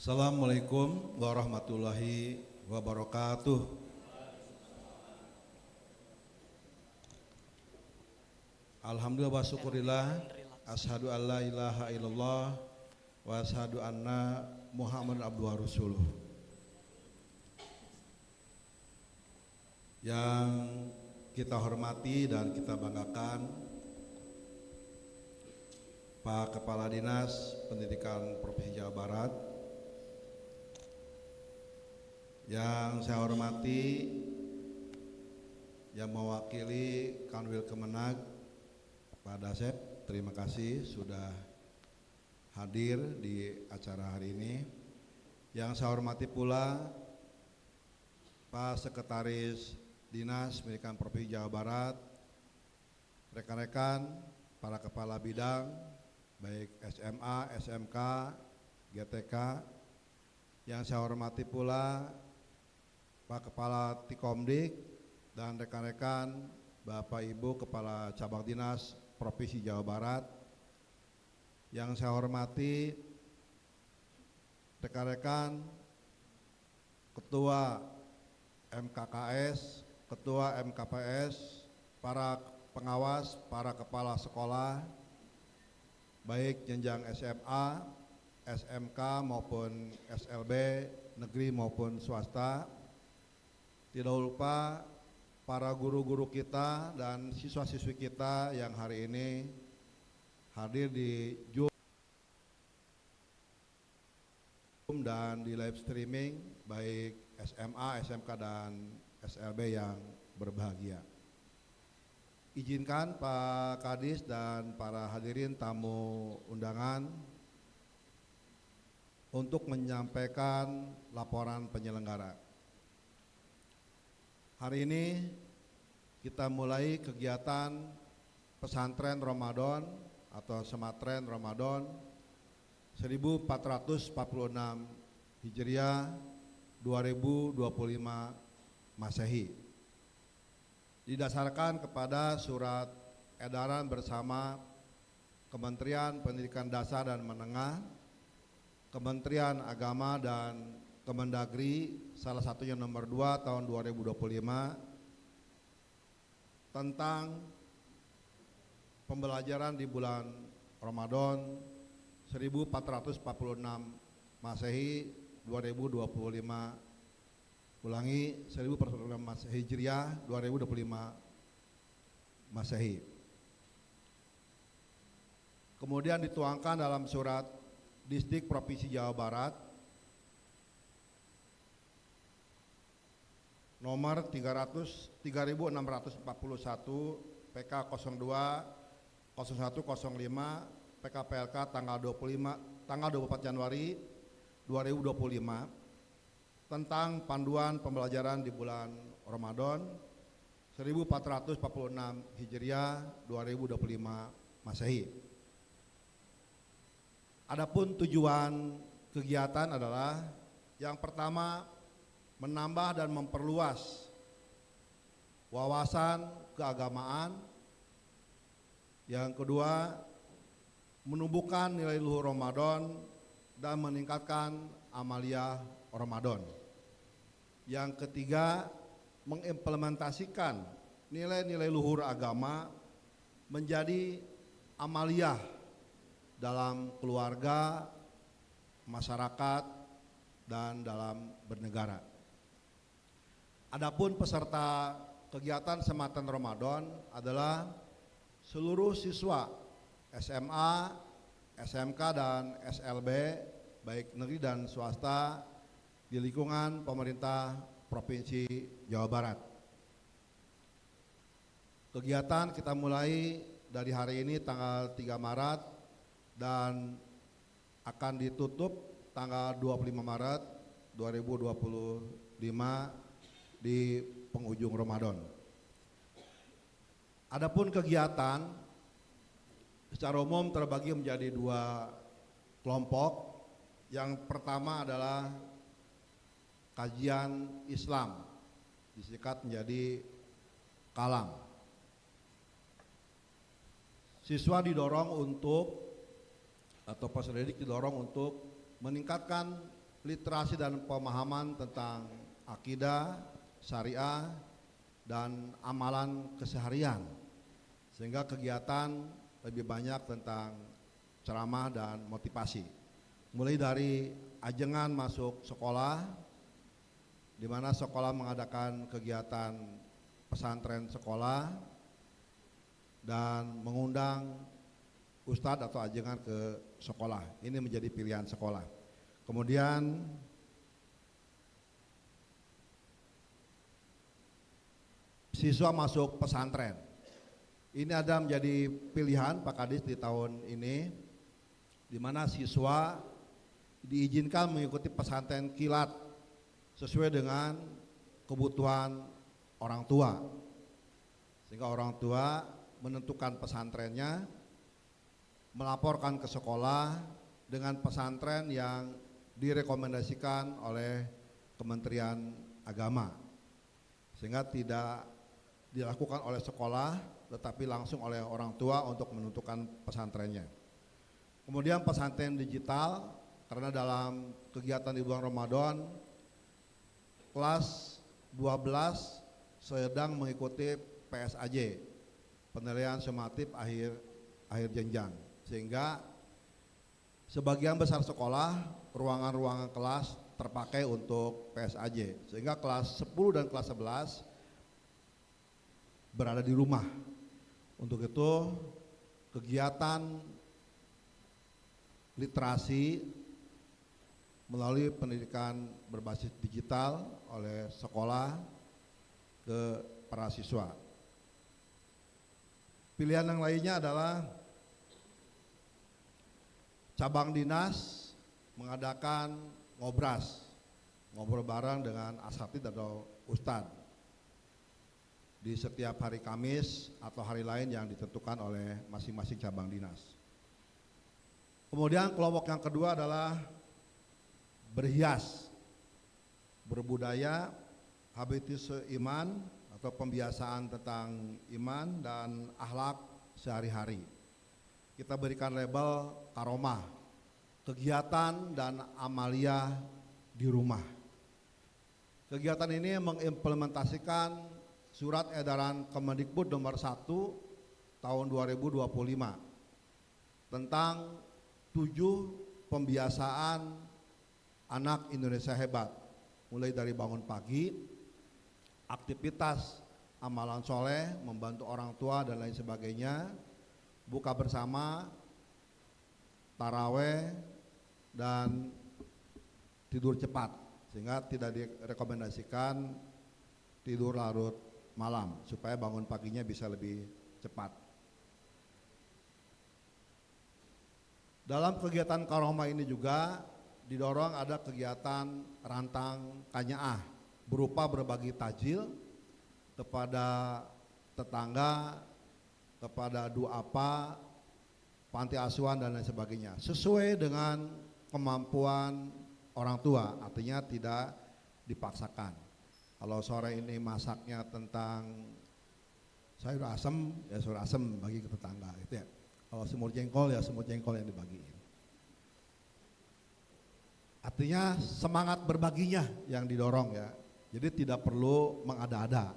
Assalamualaikum warahmatullahi wabarakatuh. Alhamdulillah wa syukurillah, asyhadu an la ilaha illallah wa asyhadu anna Muhammadan abduhu wa rasuluh. Yang kita hormati dan kita banggakan Pak Kepala Dinas Pendidikan Provinsi Jawa Barat, yang saya hormati yang mewakili Kanwil Kemenag Pak Dasep, terima kasih sudah hadir di acara hari ini. Yang saya hormati pula Pak Sekretaris Dinas Pendidikan Provinsi Jawa Barat, rekan-rekan, para kepala bidang, baik SMA, SMK, GTK. Yang saya hormati pula Pak Kepala Tikomdik dan rekan-rekan, Bapak Ibu Kepala Cabang Dinas Provinsi Jawa Barat. Yang saya hormati rekan-rekan Ketua MKKS, Ketua MKPS, para pengawas, para kepala sekolah, baik jenjang SMA, SMK maupun SLB, negeri maupun swasta. Tidak lupa para guru-guru kita dan siswa-siswi kita yang hari ini hadir di Zoom dan di live streaming, baik SMA, SMK dan SLB yang berbahagia. Izinkan Pak Kadis dan para hadirin tamu undangan untuk menyampaikan laporan penyelenggara. Hari ini kita mulai kegiatan pesantren Ramadan atau Sematren Ramadan 1446 Hijriah 2025 Masehi. Didasarkan kepada surat edaran bersama Kementerian Pendidikan Dasar dan Menengah, Kementerian Agama dan Kemendagri, salah satunya nomor 2 tahun 2025 tentang pembelajaran di bulan Ramadan 1446 Masehi 2025, ulangi 1446 Hijriah 2025 Masehi. Kemudian dituangkan dalam surat Disdik Provinsi Jawa Barat nomor 3641 PK 02 0105 PKPLK tanggal 24 Januari 2025 tentang panduan pembelajaran di bulan Ramadan 1446 Hijriah 2025 Masehi. Adapun tujuan kegiatan adalah yang pertama, menambah dan memperluas wawasan keagamaan. Yang kedua, menumbuhkan nilai luhur Ramadan dan meningkatkan amaliyah Ramadan. Yang ketiga, mengimplementasikan nilai-nilai luhur agama menjadi amaliyah dalam keluarga, masyarakat, dan dalam bernegara. Adapun peserta kegiatan Sematren Ramadan adalah seluruh siswa SMA, SMK, dan SLB, baik negeri dan swasta di lingkungan pemerintah Provinsi Jawa Barat. Kegiatan kita mulai dari hari ini tanggal 3 Maret dan akan ditutup tanggal 25 Maret 2025 di penghujung Ramadan. Adapun kegiatan secara umum terbagi menjadi 2 kelompok. Yang pertama adalah kajian Islam, disingkat menjadi kalam. Siswa didorong untuk, atau peserta didik didorong untuk meningkatkan literasi dan pemahaman tentang akidah, syariah, dan amalan keseharian. Sehingga kegiatan lebih banyak tentang ceramah dan motivasi. Mulai dari ajengan masuk sekolah, di mana sekolah mengadakan kegiatan pesantren sekolah dan mengundang ustadz atau ajengan ke sekolah. Ini menjadi pilihan sekolah. Kemudian siswa masuk pesantren. Ini ada menjadi pilihan Pak Kadis di tahun ini, di mana siswa diizinkan mengikuti pesantren kilat sesuai dengan kebutuhan orang tua. Sehingga orang tua menentukan pesantrennya, melaporkan ke sekolah dengan pesantren yang direkomendasikan oleh Kementerian Agama, sehingga tidak dilakukan oleh sekolah tetapi langsung oleh orang tua untuk menentukan pesantrennya. Kemudian pesantren digital, karena dalam kegiatan di bulan Ramadan kelas 12 sedang mengikuti PSAJ, penilaian sumatif akhir jenjang, sehingga sebagian besar sekolah ruangan-ruangan kelas terpakai untuk PSAJ, sehingga kelas 10 dan kelas 11 berada di rumah. Untuk itu kegiatan literasi melalui pendidikan berbasis digital oleh sekolah ke para siswa. Pilihan yang lainnya adalah cabang dinas mengadakan ngobrol bareng dengan asatidz atau ustadz di setiap hari Kamis atau hari lain yang ditentukan oleh masing-masing cabang dinas. Kemudian kelompok yang kedua adalah berhias, berbudaya, habitus iman atau pembiasaan tentang iman dan akhlak sehari-hari. Kita berikan label karomah, kegiatan dan amalia di rumah. Kegiatan ini mengimplementasikan Surat Edaran Kemendikbud nomor 1 tahun 2025 tentang 7 pembiasaan anak Indonesia hebat, mulai dari bangun pagi, aktivitas amalan soleh, membantu orang tua dan lain sebagainya, buka bersama, taraweh, dan tidur cepat, sehingga tidak direkomendasikan tidur larut malam supaya bangun paginya bisa lebih cepat. Dalam kegiatan karomah ini juga didorong ada kegiatan rantang kanyaah berupa berbagi tajil kepada tetangga, kepada duafa, panti asuhan dan lain sebagainya, sesuai dengan kemampuan orang tua, artinya tidak dipaksakan. Kalau sore ini masaknya tentang sayur asem, ya sayur asem bagi ke tetangga, gitu ya. Kalau semur jengkol, ya semur jengkol yang dibagiin. Artinya semangat berbaginya yang didorong ya. Jadi tidak perlu mengada-ada,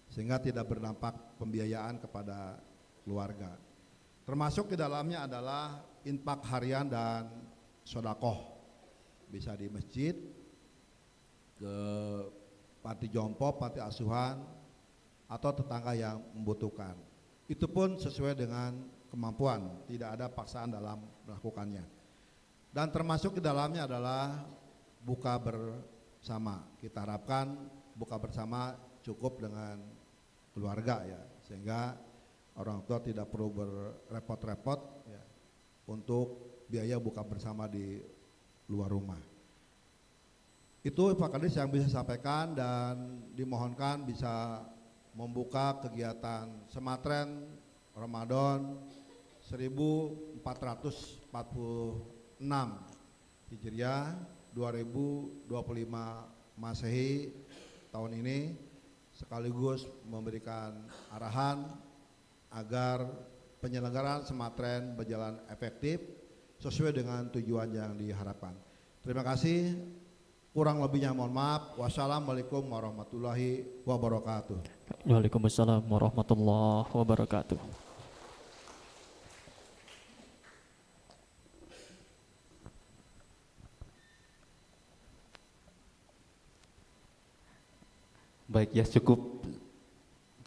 sehingga tidak berdampak pembiayaan kepada keluarga. Termasuk di dalamnya adalah infak harian dan sedekah, bisa di masjid, ke panti jompo, panti asuhan, atau tetangga yang membutuhkan. Itu pun sesuai dengan kemampuan, tidak ada paksaan dalam melakukannya. Dan termasuk di dalamnya adalah buka bersama. Kita harapkan buka bersama cukup dengan keluarga ya, sehingga orang tua tidak perlu berrepot-repot ya, untuk biaya buka bersama di luar rumah. Itu Pak Kadis yang bisa sampaikan, dan dimohonkan bisa membuka kegiatan Sematren Ramadan 1446 Hijriah 2025 Masehi tahun ini, sekaligus memberikan arahan agar penyelenggaraan Sematren berjalan efektif sesuai dengan tujuan yang diharapkan. Terima kasih. Kurang lebihnya mohon maaf. Wassalamualaikum warahmatullahi wabarakatuh. Waalaikumsalam warahmatullahi wabarakatuh. Baik ya, cukup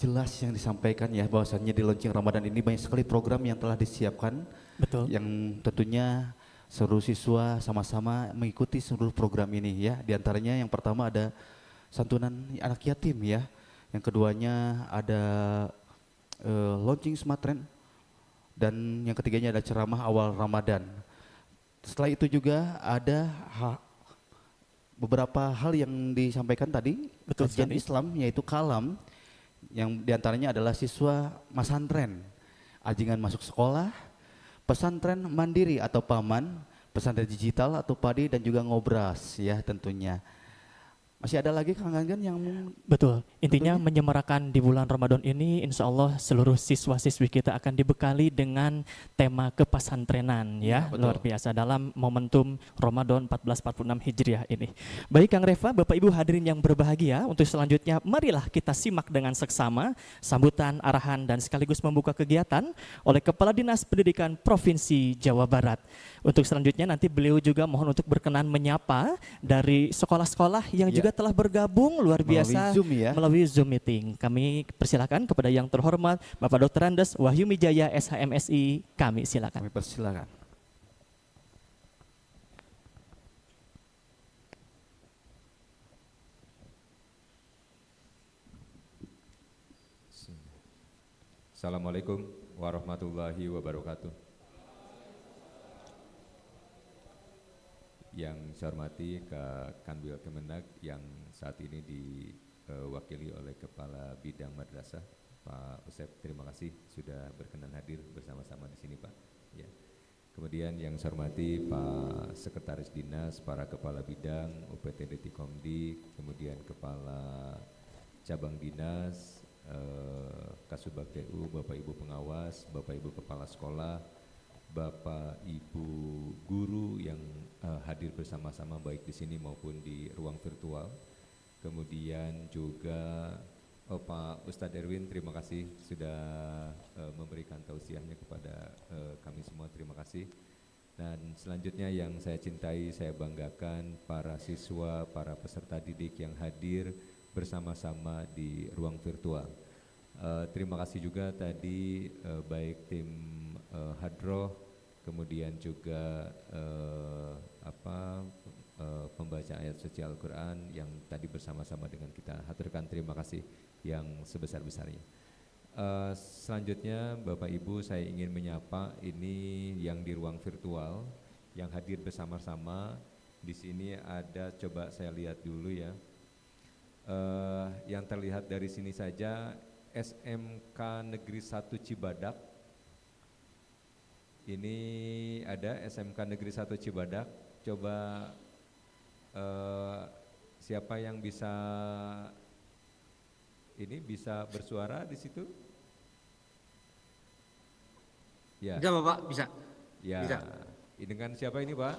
jelas yang disampaikan ya, bahwasannya di launching Ramadan ini banyak sekali program yang telah disiapkan. Betul. Yang tentunya seluruh siswa sama-sama mengikuti seluruh program ini ya. Di antaranya yang pertama ada santunan anak yatim ya. Yang keduanya ada launching Smartren, dan yang ketiganya ada ceramah awal Ramadan. Setelah itu juga ada beberapa hal yang disampaikan tadi, Betul kajian sekali. Islam yaitu kalam, yang diantaranya adalah siswa masantren, ajingan masuk sekolah, pesantren mandiri atau paman, pesantren digital atau padi, dan juga ngobras ya tentunya. Masih ada lagi Kang Gangan yang Betul, intinya tentunya? menyemarakan di bulan Ramadan ini insya Allah seluruh siswa-siswi kita akan dibekali dengan tema kepesantrenan Ya, ya, betul. luar biasa dalam momentum Ramadan 1446 Hijriah ini. Baik Kang Reva, Bapak Ibu hadirin yang berbahagia, untuk selanjutnya marilah kita simak dengan seksama sambutan, arahan, dan sekaligus membuka kegiatan oleh Kepala Dinas Pendidikan Provinsi Jawa Barat. Untuk selanjutnya nanti beliau juga mohon untuk berkenan menyapa dari sekolah-sekolah yang Ya. juga telah bergabung luar biasa Melalui Zoom ya. melalui Zoom meeting. Kami persilakan kepada yang terhormat Bapak Dr. Andes Wahyu Mijaya SHMSI, kami silakan. Kami persilakan. Assalamualaikum warahmatullahi wabarakatuh. Yang saya hormati Kanwil Kemenag yang saat ini diwakili oleh Kepala Bidang Madrasah Pak Usep, terima kasih sudah berkenan hadir bersama-sama di sini Pak. Ya. Kemudian yang saya hormati Pak Sekretaris Dinas, para Kepala Bidang, UPTD Tikomdi, kemudian Kepala Cabang Dinas, Kasubag TU, Bapak Ibu Pengawas, Bapak Ibu Kepala Sekolah, Bapak Ibu Guru yang hadir bersama-sama baik di sini maupun di ruang virtual. Kemudian juga Pak Ustadz Erwin, terima kasih sudah memberikan tausiahnya kepada kami semua, terima kasih. Dan selanjutnya yang saya cintai, saya banggakan para siswa, para peserta didik yang hadir bersama-sama di ruang virtual. Terima kasih juga tadi baik tim Hadroh, kemudian juga pembaca ayat suci Al-Quran yang tadi bersama-sama dengan kita haturkan terima kasih yang sebesar-besarnya. Selanjutnya Bapak Ibu, saya ingin menyapa ini yang di ruang virtual yang hadir bersama-sama. Di sini ada, coba saya lihat dulu ya. Yang terlihat dari sini saja SMK Negeri 1 Cibadak. Ini ada SMK Negeri 1 Cibadak. Coba siapa yang bisa bersuara di situ? Ya. Bisa Bapak, bisa. Ya. Bisa. Dengan siapa ini Pak?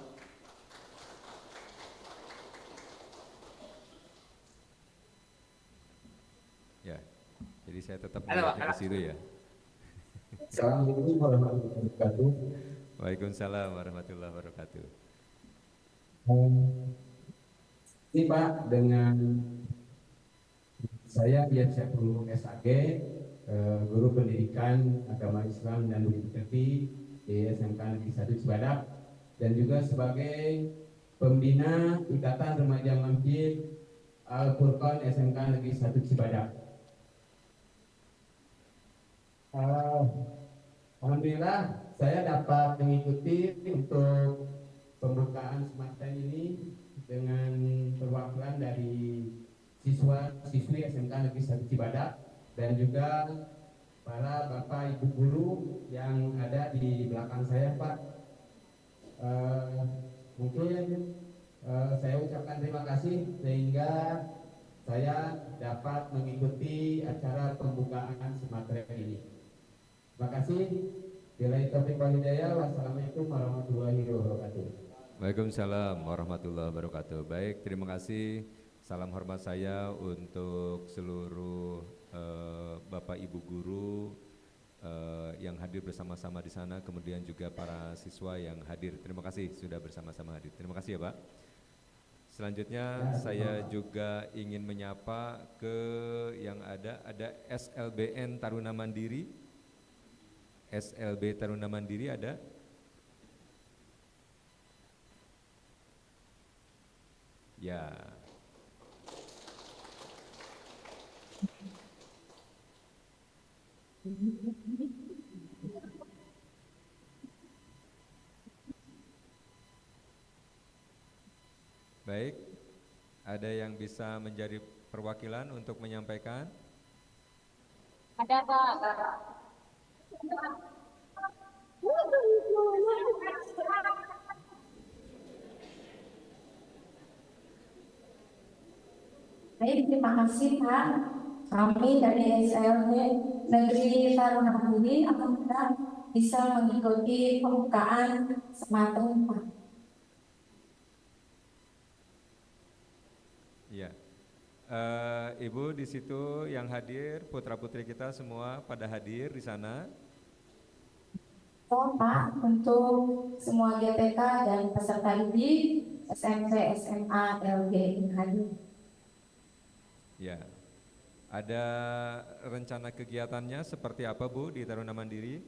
Ya. Jadi saya tetap melihatnya ke situ ya. Assalamualaikum warahmatullahi wabarakatuh. Waalaikumsalam warahmatullahi wabarakatuh. Ini Pak, dengan saya Biar Syahrul SAG, Guru Pendidikan Agama Islam dan Fiqih di SMK Negeri 1 Cibadak, dan juga sebagai pembina Ikatan Remaja Masjid Al-Furqan SMK Negeri 1 Cibadak. Alhamdulillah saya dapat mengikuti untuk pembukaan Smartren ini dengan perwakilan dari siswa-siswi SMK Negeri 1 Cibadak dan juga para bapak ibu guru yang ada di belakang saya Pak. Mungkin saya ucapkan terima kasih sehingga saya dapat mengikuti acara pembukaan Smartren ini. Terima kasih. Billahi taufiq wal hidayah. Wassalamualaikum warahmatullahi wabarakatuh. Waalaikumsalam warahmatullahi wabarakatuh. Baik, terima kasih. Salam hormat saya untuk seluruh Bapak Ibu guru yang hadir bersama-sama di sana, kemudian juga para siswa yang hadir. Terima kasih sudah bersama-sama hadir. Terima kasih ya Pak. Selanjutnya saya juga ingin menyapa ke yang ada SLBN Taruna Mandiri. SLB Taruna Mandiri ada? Ya. Baik, ada yang bisa menjadi perwakilan untuk menyampaikan? Ada Pak. Baik, terima kasih Pak. Kami dari SLB Negeri Taruna Mandiri alhamdulillah bisa mengikuti pembukaan Semateng Pak. Iya. Ibu di situ yang hadir, putra-putri kita semua pada hadir di sana. So, Pak, untuk semua GPK dan peserta didik SMP, SMA, LG yang hadir. Ya. Ada rencana kegiatannya seperti apa Bu di Taruna Mandiri?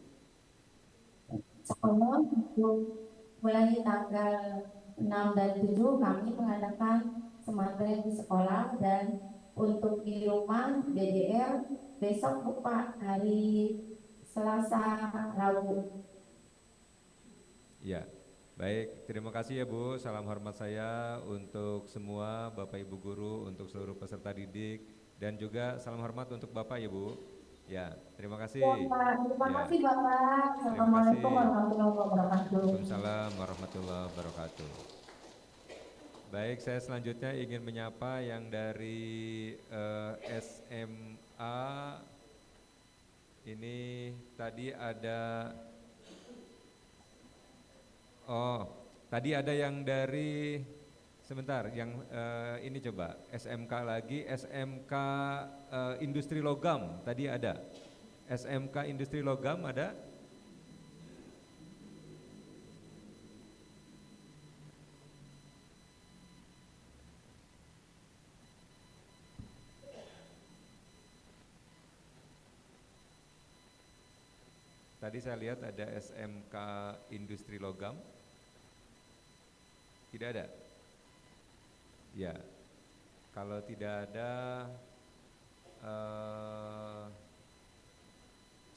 Sekolah untuk mulai tanggal 6 dan 7 kami mengadakan semateria di sekolah, dan untuk di rumah BDR besok Bu Pak, hari Selasa, Rabu. Ya, baik. Terima kasih ya Bu. Salam hormat saya untuk semua Bapak Ibu guru, untuk seluruh peserta didik, dan juga salam hormat untuk Bapak ya Bu. Ya, terima kasih. Ya, Pak. Terima Ya. kasih Bapak. Assalamualaikum warahmatullahi wabarakatuh. Waalaikumsalam warahmatullahi wabarakatuh. Baik, saya selanjutnya ingin menyapa yang dari SMA. Ini tadi ada yang dari sebentar, yang ini coba SMK lagi, SMK Industri Logam tadi ada. SMK Industri Logam ada? Tadi saya lihat ada SMK Industri Logam. Tidak ada? Ya, kalau tidak ada,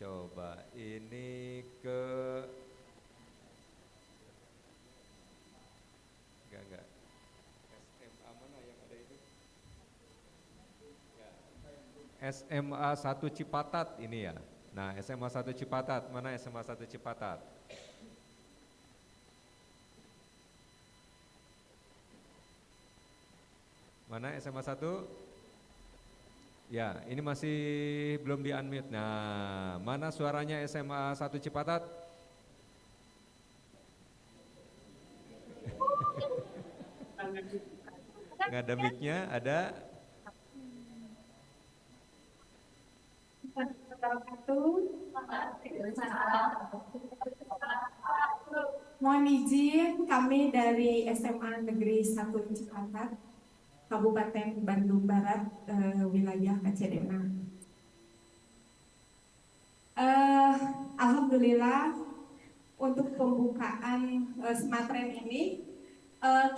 coba ini ke, enggak, SMA mana yang ada itu? Ya. SMA 1 Cipatat ini ya. Nah, SMA 1 Cipatat, mana SMA 1 Cipatat? Mana SMA 1? Ya, ini masih belum di-unmute. Nah, mana suaranya SMA 1 Cipatat? Nggak ada mic-nya, ada? Mohon izin, kami dari SMA Negeri 1 Cipatat, Kabupaten Bandung Barat, wilayah Kacedena. Alhamdulillah untuk pembukaan smatren ini,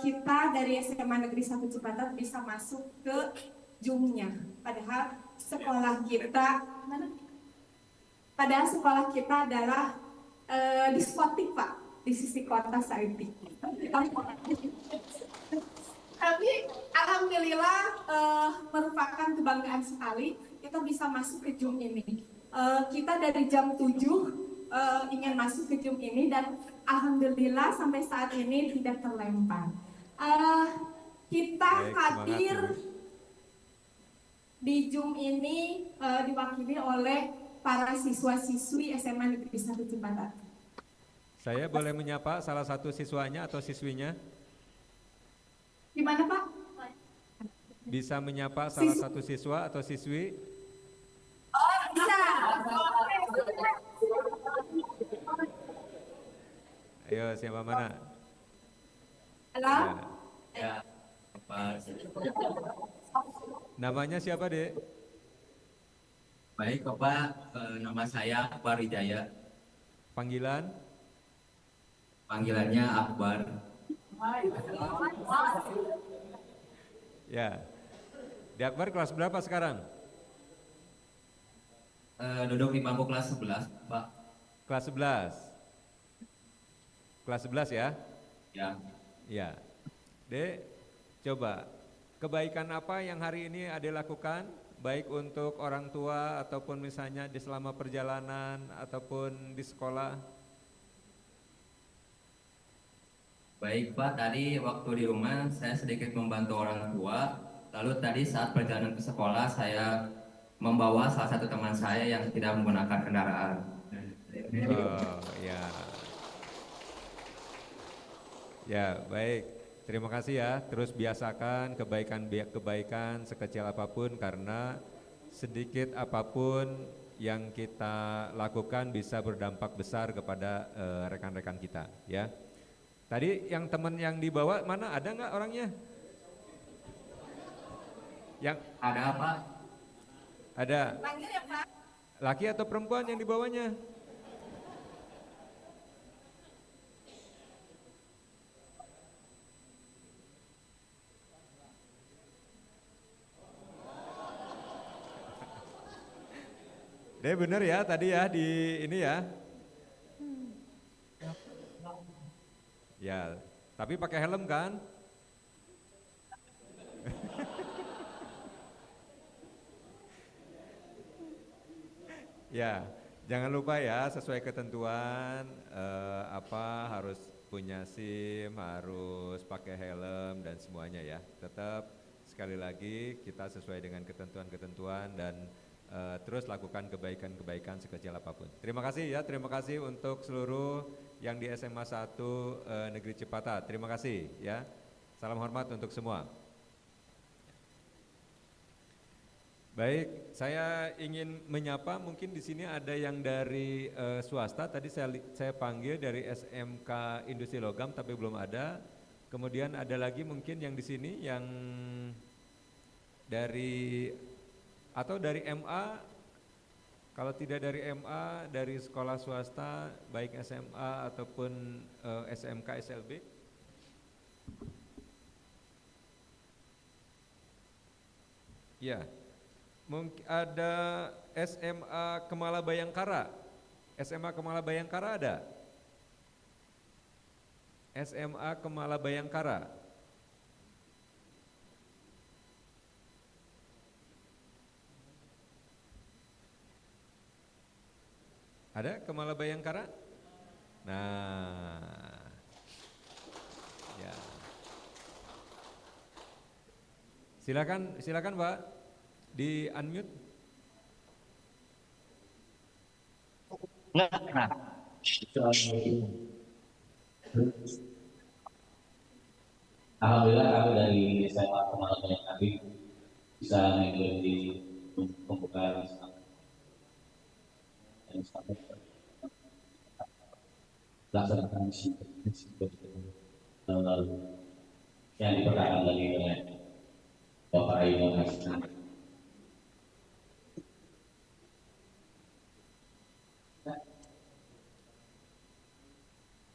kita dari SMA Negeri 1 Cipatat bisa masuk ke Zoom-nya. Padahal sekolah kita adalah diskotik Pak, di sisi kota Saiti. Tapi alhamdulillah merupakan kebanggaan sekali kita bisa masuk ke Zoom ini. Kita dari jam 7 ingin masuk ke Zoom ini, dan alhamdulillah sampai saat ini tidak terlempar. Kita hadir di Zoom ini diwakili oleh para siswa-siswi SMA Negeri 1 Cipatat. Saya boleh menyapa salah satu siswanya atau siswinya? bisa menyapa salah satu siswa atau siswi? Bisa. Ayo, siapa mana? Halo. Ya. Namanya siapa, Dek? Baik, Bapak, nama saya Akbar Hidayat. Panggilan? Panggilannya Akbar. Ya. Di Akbar kelas berapa sekarang? Duduk di bangku kelas 11, Pak. Kelas 11. Kelas 11 ya? Ya. Ya. Dek, coba kebaikan apa yang hari ini Ade lakukan? Baik untuk orang tua ataupun misalnya di selama perjalanan ataupun di sekolah. Baik, Pak. Tadi waktu di rumah saya sedikit membantu orang tua. Lalu tadi saat perjalanan ke sekolah saya membawa salah satu teman saya yang tidak menggunakan kendaraan. Oh, ya. Ya, baik. Terima kasih ya. Terus biasakan kebaikan sekecil apapun karena sedikit apapun yang kita lakukan bisa berdampak besar kepada rekan-rekan kita, ya. Tadi yang teman yang dibawa mana, ada nggak orangnya? Yang Ada apa? ada Panggil ya, Pak. laki atau perempuan yang dibawanya? Deh bener ya tadi ya di ini ya. Ya, tapi pakai helm kan? Ya, jangan lupa ya sesuai ketentuan harus punya SIM, harus pakai helm dan semuanya ya. Tetap sekali lagi kita sesuai dengan ketentuan-ketentuan dan terus lakukan kebaikan-kebaikan sekecil apapun. Terima kasih ya, terima kasih untuk seluruh yang di SMA 1 Negeri Cipatat. Terima kasih ya. Salam hormat untuk semua. Baik, saya ingin menyapa mungkin di sini ada yang dari swasta. Tadi saya panggil dari SMK Industri Logam tapi belum ada. Kemudian ada lagi mungkin yang di sini yang dari atau dari MA. Kalau tidak dari MA, dari sekolah swasta baik SMA ataupun SMK SLB. Ya. Mungkin ada SMA Kemala Bayangkara. SMA Kemala Bayangkara ada? SMA Kemala Bayangkara. Ada Kemala Bayangkara? Nah. Ya. Silakan Pak. Di unmute. Alhamdulillah kami dari SMA Kemala Bayangkari bisa mengikuti pembukaan dan sampai laksanakan misi yang diperkakan dari Bapak Aino Hasan.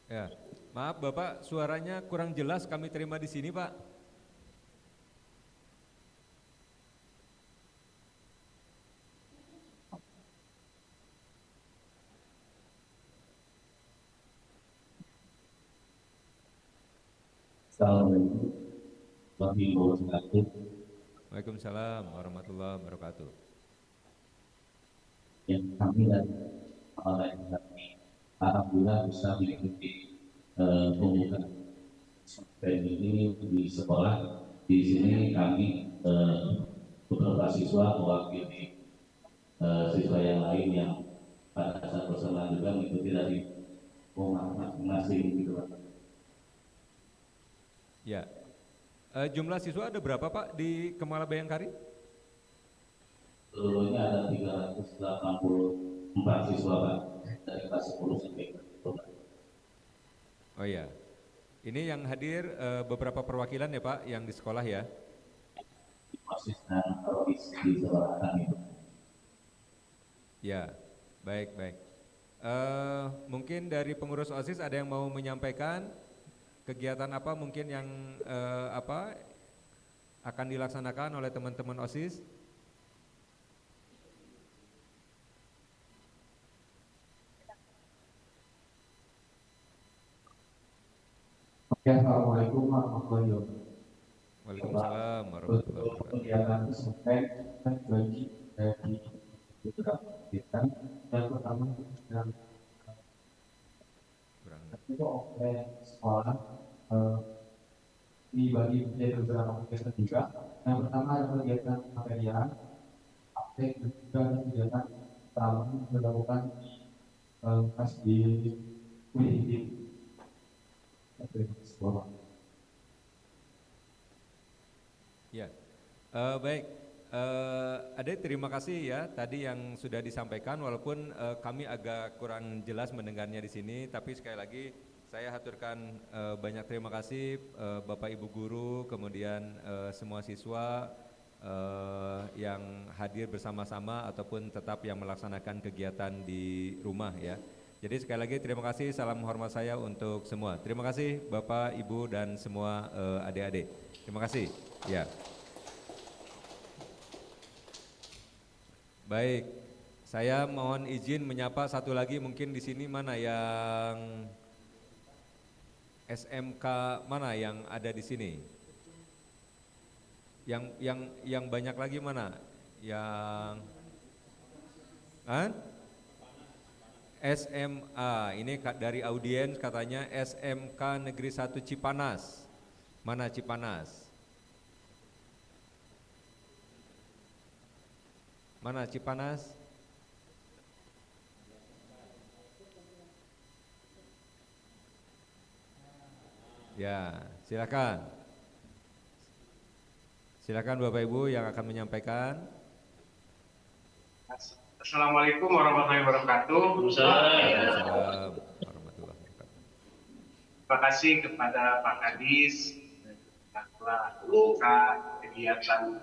Ya, maaf Bapak, suaranya kurang jelas kami terima di sini Pak. Assalamualaikum warahmatullahi wabarakatuh. Waalaikumsalam warahmatullahi wabarakatuh. Yang kami dan orang kami alhamdulillah bisa mengikuti pembukaan event ini di sekolah. Di sini kami beberapa siswa mewakili siswa yang lain yang pada saat bersamaan juga mengikuti dari rumah masing-masing gitu. Ya, Jumlah siswa ada berapa Pak di Kemala Bayangkari? Seluruhnya ada 384 siswa Pak, dari kelas 10 sampai kelas 12. Oh iya, ini yang hadir beberapa perwakilan ya Pak yang di sekolah ya? OSIS dan ROIS di sekolah kami. Ya, baik. Mungkin dari pengurus OSIS ada yang mau menyampaikan kegiatan apa mungkin yang akan dilaksanakan oleh teman-teman OSIS? Assalamualaikum warahmatullahi wabarakatuh. Waalaikumsalam warahmatullahi wabarakatuh. Kegiatan tersebut bagi dari beberapa kegiatan yang pertama yang itu oleh sekolah dibagi menjadi beberapa kegiatan juga. Yang pertama adalah kegiatan material, praktek dan juga kegiatan taman dilakukan di kelas di UID. Ya, baik. Ade terima kasih ya tadi yang sudah disampaikan walaupun kami agak kurang jelas mendengarnya di sini, tapi sekali lagi saya haturkan banyak terima kasih Bapak Ibu guru, kemudian semua siswa yang hadir bersama-sama ataupun tetap yang melaksanakan kegiatan di rumah ya. Jadi sekali lagi terima kasih, salam hormat saya untuk semua. Terima kasih Bapak, Ibu dan semua adik-adik. Terima kasih. Ya. Baik, saya mohon izin menyapa satu lagi mungkin di sini mana yang SMK mana yang ada di sini? Yang banyak lagi mana? Yang SMA, ini dari audiens katanya SMK Negeri 1 Cipanas. Mana Cipanas? Mana Cipanas? Ya, silakan. Silakan Bapak Ibu yang akan menyampaikan. Assalamualaikum warahmatullahi wabarakatuh. Waalaikumsalam warahmatullahi wabarakatuh. Terima kasih kepada Pak Kadis yang telah membuka kegiatan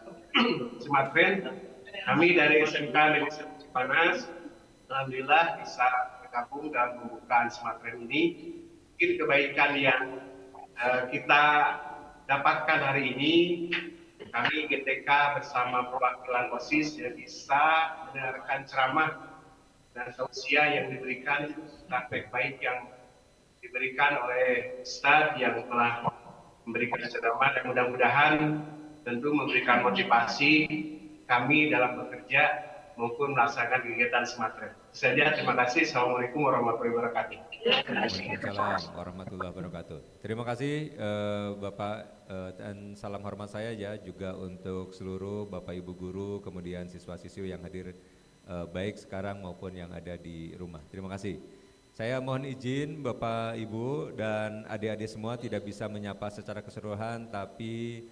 Smartfriend. Kami dari SMK Negeri 1 Cipanas, alhamdulillah bisa bergabung dalam pembukaan Smartfriend ini. Mungkin kebaikan yang kita dapatkan hari ini, kami GTK bersama perwakilan OSIS yang bisa mendengarkan ceramah dan tausiah yang diberikan, praktek baik yang diberikan oleh Ustadz yang telah memberikan ceramah, dan mudah-mudahan tentu memberikan motivasi kami dalam bekerja maupun melaksanakan kegiatan Smartfriend. Saja, terima kasih. Assalamualaikum warahmatullahi wabarakatuh. Waalaikumsalam warahmatullahi wabarakatuh. Terima kasih Bapak dan salam hormat saya ya juga untuk seluruh Bapak Ibu guru, kemudian siswa-siswi yang hadir baik sekarang maupun yang ada di rumah. Terima kasih. Saya mohon izin Bapak Ibu dan adik-adik semua tidak bisa menyapa secara keseluruhan, tapi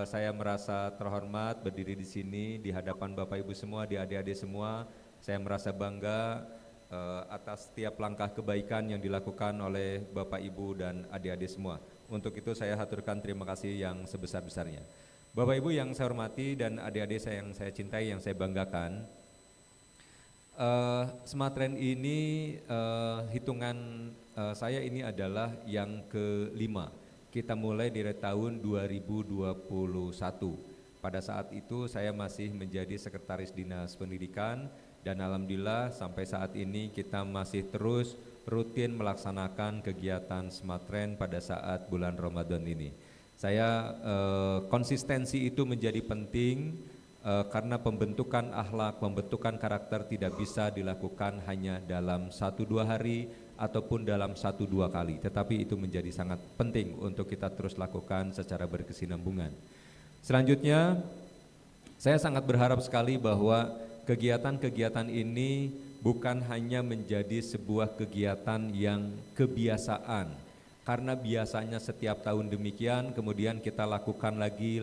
saya merasa terhormat berdiri di sini di hadapan Bapak Ibu semua, di adik-adik semua. Saya merasa bangga atas setiap langkah kebaikan yang dilakukan oleh Bapak Ibu dan adik-adik semua. Untuk itu saya haturkan terima kasih yang sebesar-besarnya. Bapak Ibu yang saya hormati dan adik-adik saya yang saya cintai, yang saya banggakan, Smartfriend ini hitungan saya ini adalah yang kelima. Kita mulai dari tahun 2021. Pada saat itu saya masih menjadi sekretaris dinas pendidikan dan alhamdulillah sampai saat ini kita masih terus rutin melaksanakan kegiatan Smartfriend pada saat bulan Ramadan ini. Saya konsistensi itu menjadi penting karena pembentukan akhlak, pembentukan karakter tidak bisa dilakukan hanya dalam 1-2 hari ataupun dalam 1-2 kali, tetapi itu menjadi sangat penting untuk kita terus lakukan secara berkesinambungan. Selanjutnya, saya sangat berharap sekali bahwa kegiatan-kegiatan ini bukan hanya menjadi sebuah kegiatan yang kebiasaan, karena biasanya setiap tahun demikian, kemudian kita lakukan lagi.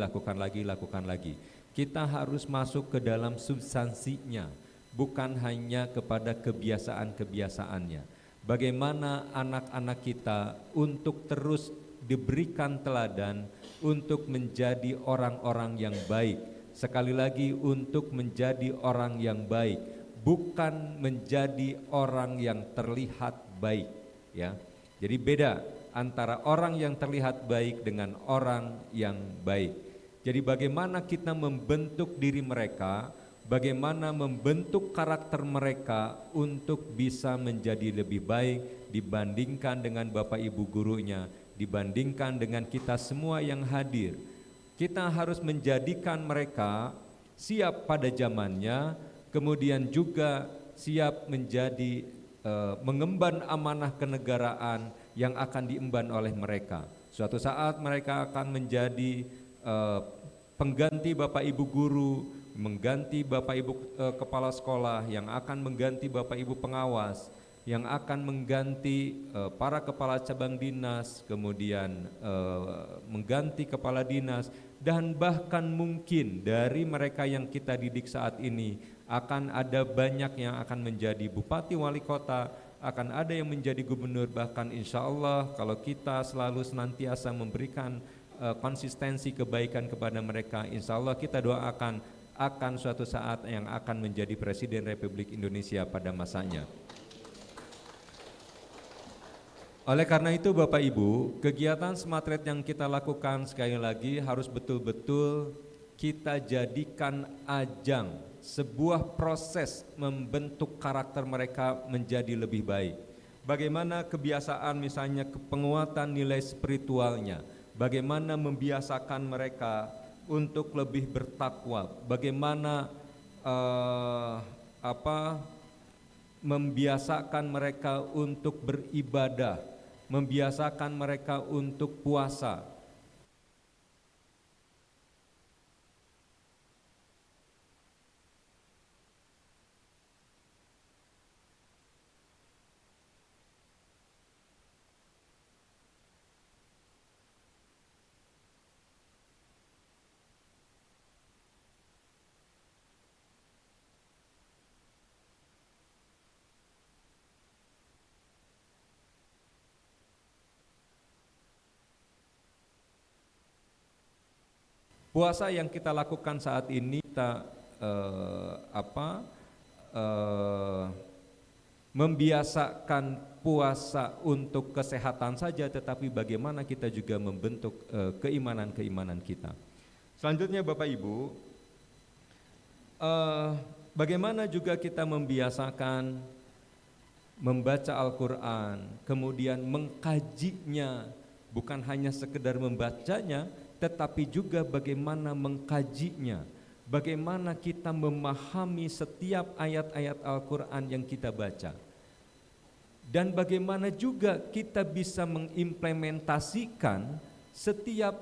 Kita harus masuk ke dalam substansinya, bukan hanya kepada kebiasaan-kebiasaannya. Bagaimana anak-anak kita untuk terus diberikan teladan untuk menjadi orang-orang yang baik. Sekali lagi, untuk menjadi orang yang baik, bukan menjadi orang yang terlihat baik, ya. Jadi beda antara orang yang terlihat baik dengan orang yang baik. Jadi bagaimana kita membentuk diri mereka, bagaimana membentuk karakter mereka untuk bisa menjadi lebih baik dibandingkan dengan Bapak Ibu gurunya, dibandingkan dengan kita semua yang hadir. Kita harus menjadikan mereka siap pada zamannya, kemudian juga siap menjadi mengemban amanah kenegaraan yang akan diemban oleh mereka. Suatu saat mereka akan menjadi pengganti Bapak Ibu guru, mengganti Bapak Ibu kepala sekolah, yang akan mengganti Bapak Ibu pengawas, yang akan mengganti para kepala cabang dinas, kemudian mengganti kepala dinas, dan bahkan mungkin dari mereka yang kita didik saat ini akan ada banyak yang akan menjadi bupati wali kota, akan ada yang menjadi gubernur, bahkan insya Allah kalau kita selalu senantiasa memberikan konsistensi kebaikan kepada mereka, insya Allah kita doakan akan suatu saat yang akan menjadi Presiden Republik Indonesia pada masanya. Oleh karena itu Bapak Ibu, kegiatan Smartrate yang kita lakukan sekali lagi harus betul-betul kita jadikan ajang, sebuah proses membentuk karakter mereka menjadi lebih baik. Bagaimana kebiasaan misalnya penguatan nilai spiritualnya, bagaimana membiasakan mereka untuk lebih bertakwa, bagaimana membiasakan mereka untuk beribadah, membiasakan mereka untuk puasa. Puasa yang kita lakukan saat ini kita membiasakan puasa untuk kesehatan saja, tetapi bagaimana kita juga membentuk keimanan-keimanan kita. Selanjutnya Bapak Ibu, bagaimana juga kita membiasakan membaca Al-Quran, kemudian mengkajinya, bukan hanya sekedar membacanya, tetapi juga bagaimana mengkajinya, bagaimana kita memahami setiap ayat-ayat Al-Quran yang kita baca, dan bagaimana juga kita bisa mengimplementasikan setiap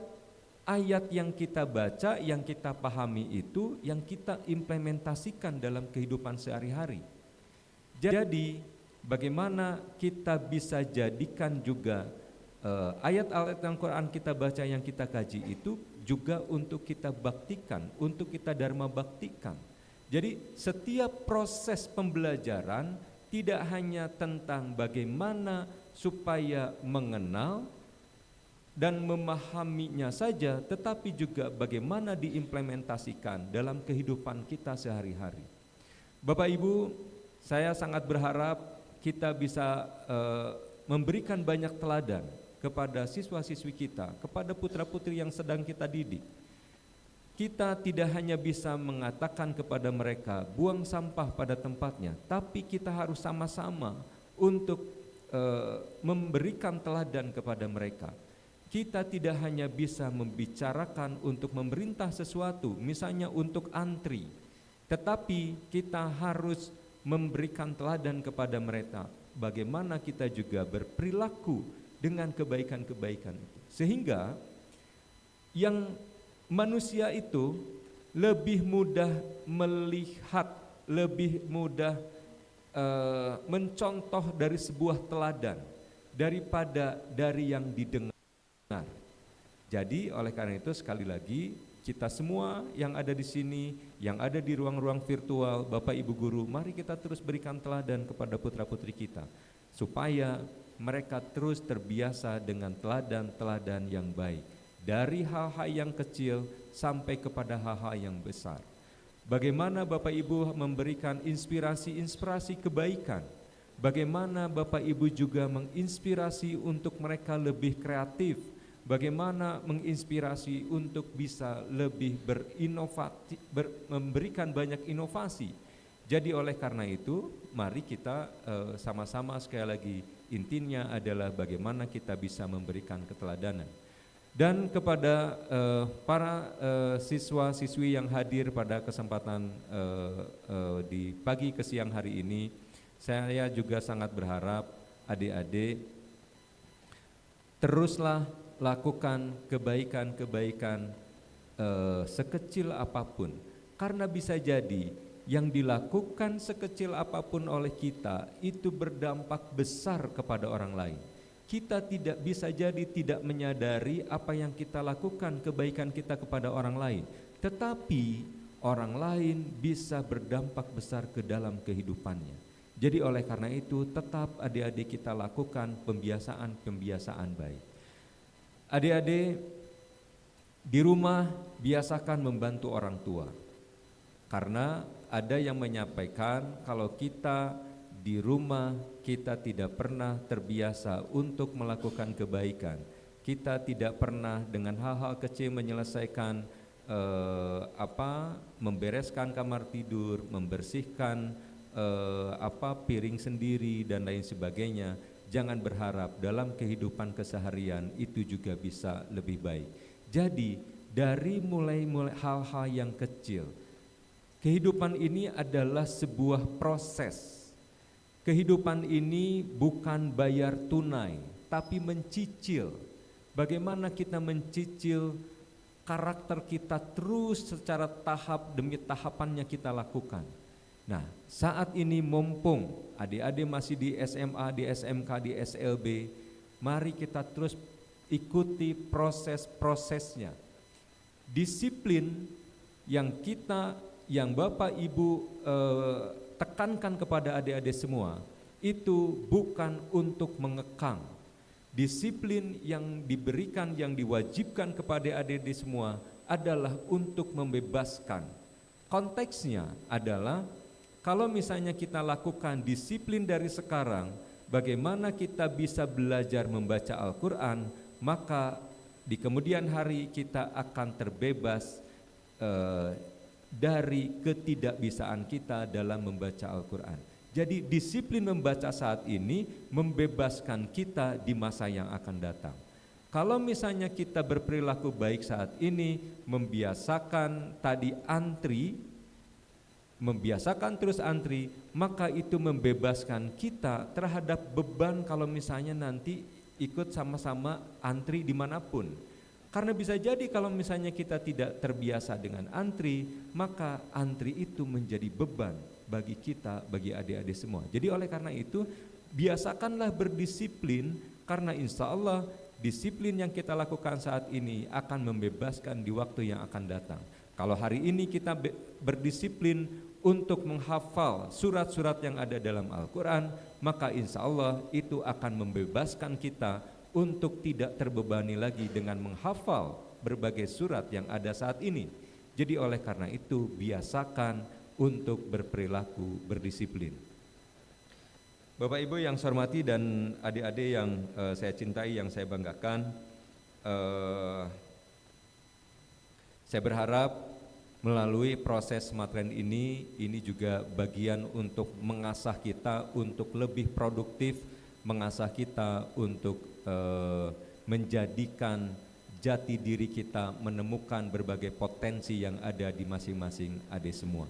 ayat yang kita baca, yang kita pahami itu, yang kita implementasikan dalam kehidupan sehari-hari. Jadi bagaimana kita bisa jadikan juga ayat-ayat Al-Quran kita baca, yang kita kaji itu juga untuk kita baktikan, untuk kita dharma baktikan. Jadi setiap proses pembelajaran tidak hanya tentang bagaimana supaya mengenal dan memahaminya saja, tetapi juga bagaimana diimplementasikan dalam kehidupan kita sehari-hari. Bapak Ibu, saya sangat berharap kita bisa memberikan banyak teladan kepada siswa-siswi kita, kepada putra-putri yang sedang kita didik. Kita tidak hanya bisa mengatakan kepada mereka buang sampah pada tempatnya, tapi kita harus sama-sama untuk memberikan teladan kepada mereka. Kita tidak hanya bisa membicarakan untuk memerintah sesuatu, misalnya untuk antri, tetapi kita harus memberikan teladan kepada mereka bagaimana kita juga berperilaku dengan kebaikan-kebaikan itu, sehingga yang manusia itu lebih mudah melihat, lebih mudah mencontoh dari sebuah teladan, daripada dari yang didengar. Jadi oleh karena itu sekali lagi kita semua yang ada di sini, yang ada di ruang-ruang virtual, Bapak Ibu Guru, mari kita terus berikan teladan kepada putra-putri kita supaya mereka terus terbiasa dengan teladan-teladan yang baik. Dari hal-hal yang kecil sampai kepada hal-hal yang besar. Bagaimana Bapak Ibu memberikan inspirasi-inspirasi kebaikan. Bagaimana Bapak Ibu juga menginspirasi untuk mereka lebih kreatif. Bagaimana menginspirasi untuk bisa lebih berinovasi, memberikan banyak inovasi. Jadi oleh karena itu, mari kita sama-sama sekali lagi intinya adalah bagaimana kita bisa memberikan keteladanan. Dan kepada para siswa-siswi yang hadir pada kesempatan di pagi ke siang hari ini, saya juga sangat berharap adik-adik teruslah lakukan kebaikan-kebaikan sekecil apapun, karena bisa jadi yang dilakukan sekecil apapun oleh kita itu berdampak besar kepada orang lain. Kita tidak bisa jadi tidak menyadari apa yang kita lakukan, kebaikan kita kepada orang lain, tetapi orang lain bisa berdampak besar ke dalam kehidupannya. Jadi oleh karena itu tetap adik-adik kita lakukan pembiasaan-pembiasaan baik. Adik-adik di rumah biasakan membantu orang tua, karena ada yang menyampaikan kalau kita di rumah kita tidak pernah terbiasa untuk melakukan kebaikan. Kita tidak pernah dengan hal-hal kecil menyelesaikan membereskan kamar tidur, membersihkan piring sendiri dan lain sebagainya. Jangan berharap dalam kehidupan keseharian itu juga bisa lebih baik. Jadi dari mulai hal-hal yang kecil, kehidupan ini adalah sebuah proses. Kehidupan ini bukan bayar tunai, tapi mencicil. Bagaimana kita mencicil karakter kita terus secara tahap demi tahapannya kita lakukan. Nah, saat ini mumpung adik-adik masih di SMA, di SMK, di SLB, mari kita terus ikuti proses-prosesnya. Disiplin yang Bapak Ibu tekankan kepada adik-adik semua, itu bukan untuk mengekang. Disiplin yang diberikan, yang diwajibkan kepada adik-adik semua adalah untuk membebaskan. Konteksnya adalah kalau misalnya kita lakukan disiplin dari sekarang, bagaimana kita bisa belajar membaca Al-Quran, maka di kemudian hari kita akan terbebas dari ketidakbisaan kita dalam membaca Al-Quran. Jadi disiplin membaca saat ini membebaskan kita di masa yang akan datang. Kalau misalnya kita berperilaku baik saat ini, membiasakan tadi antri, membiasakan terus antri, maka itu membebaskan kita terhadap beban kalau misalnya nanti ikut sama-sama antri dimanapun. Karena bisa jadi kalau misalnya kita tidak terbiasa dengan antri, maka antri itu menjadi beban bagi kita, bagi adik-adik semua. Jadi oleh karena itu, biasakanlah berdisiplin, karena insya Allah disiplin yang kita lakukan saat ini akan membebaskan di waktu yang akan datang. Kalau hari ini kita berdisiplin untuk menghafal surat-surat yang ada dalam Al-Quran, maka insya Allah itu akan membebaskan kita untuk tidak terbebani lagi dengan menghafal berbagai surat yang ada saat ini. Jadi oleh karena itu biasakan untuk berperilaku berdisiplin. Bapak Ibu yang saya hormati dan adik-adik yang saya cintai, yang saya banggakan, saya berharap melalui proses smarttrend ini juga bagian untuk mengasah kita untuk lebih produktif, mengasah kita untuk menjadikan jati diri kita, menemukan berbagai potensi yang ada di masing-masing adik semua.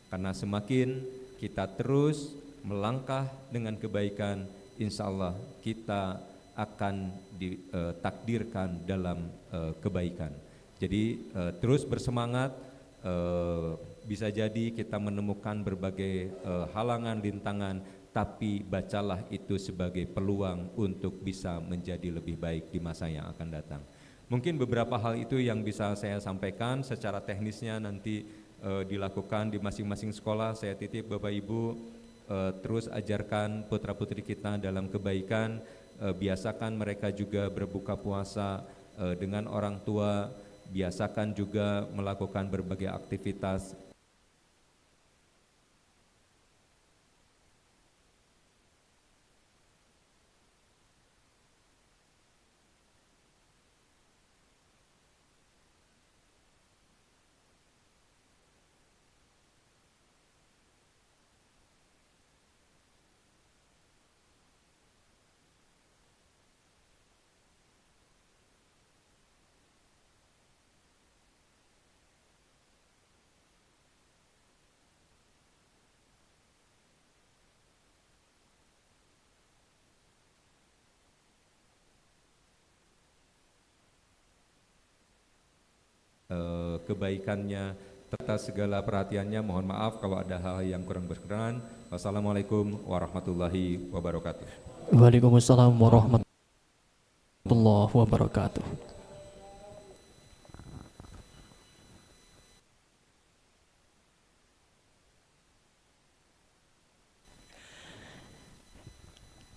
Karena semakin kita terus melangkah dengan kebaikan, insya Allah kita akan ditakdirkan dalam kebaikan. Jadi terus bersemangat. Bisa jadi kita menemukan berbagai halangan, rintangan, tapi bacalah itu sebagai peluang untuk bisa menjadi lebih baik di masa yang akan datang. Mungkin beberapa hal itu yang bisa saya sampaikan. Secara teknisnya nanti dilakukan di masing-masing sekolah. Saya titip Bapak Ibu, terus ajarkan putra-putri kita dalam kebaikan, biasakan mereka juga berbuka puasa dengan orang tua, biasakan juga melakukan berbagai aktivitas. Kebaikannya, atas segala perhatiannya. Mohon maaf kalau ada hal yang kurang berkenan. Wassalamualaikum warahmatullahi wabarakatuh. Waalaikumsalam warahmatullahi wabarakatuh.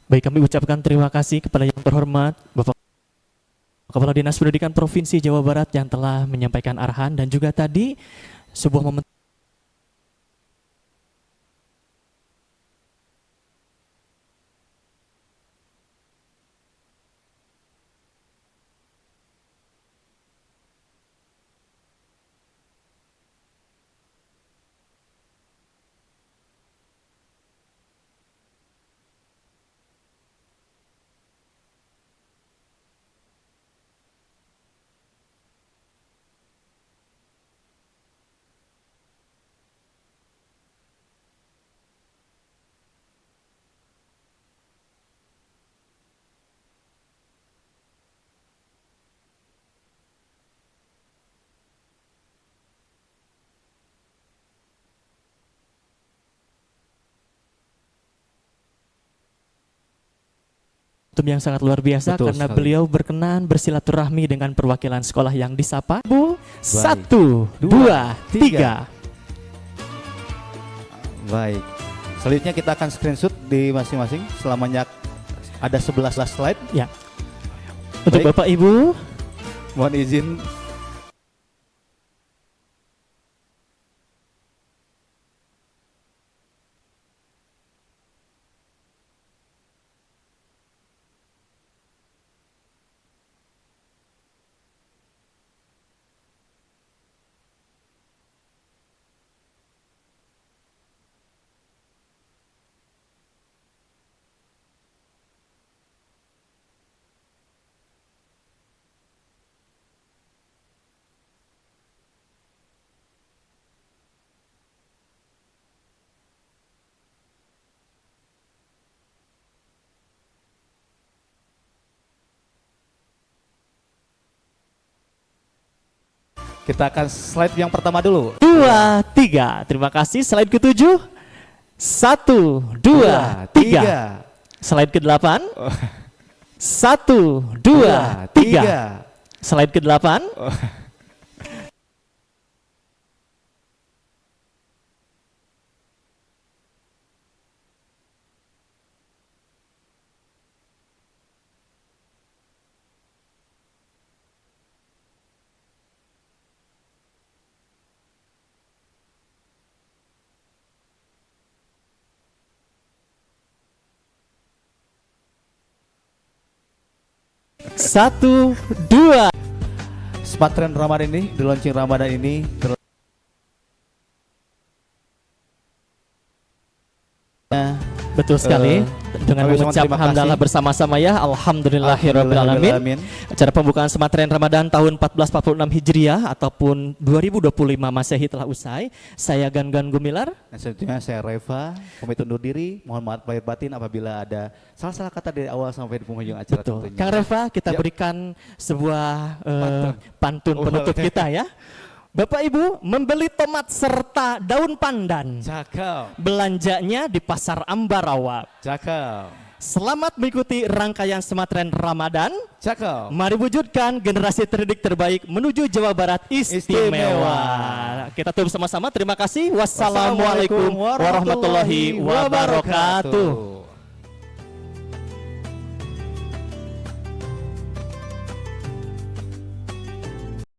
Baik, kami ucapkan terima kasih kepada yang terhormat Bapak Kepala Dinas Pendidikan Provinsi Jawa Barat yang telah menyampaikan arahan, dan juga tadi sebuah momen yang sangat luar biasa. Betul karena sekali. beliau berkenan bersilaturahmi dengan perwakilan sekolah yang disapa. 1, 2, 3. Baik. Selanjutnya kita akan screenshot di masing-masing. Selamanya ada 11 slide. Ya. Untuk Baik. Bapak Ibu, Mohon izin. Kita akan slide yang pertama dulu. 2, 3. Terima kasih. Slide ke-7. 1, 2, 3. Slide ke-8. 1, 2, 3. Slide ke-8. Satu, dua. Smarttrend Ramadan ini, di launching Ramadan ini Betul sekali. Dengan kami mengucap terima hamdalah kasih. bersama-sama ya, alhamdulillahirabbil alamin. Acara pembukaan Smarttrend Ramadan tahun 1446 Hijriah ataupun 2025 Masehi telah usai. Saya Gan Gumilar. Dan selanjutnya saya Reva, pamit undur diri. Mohon maaf lahir batin apabila ada salah-salah kata dari awal sampai di penghujung acara. Betul. tentunya. Kang Reva, kita Ya. berikan sebuah pantun penutup kita ya. Bapak Ibu membeli tomat serta daun pandan. Cakep. Belanjanya di Pasar Ambarawa. Cakep. Selamat mengikuti rangkaian Sematren Ramadan. Cakep. Mari wujudkan generasi terdidik terbaik menuju Jawa Barat istimewa. Kita tutup sama-sama. Terima kasih. Wassalamualaikum warahmatullahi wabarakatuh.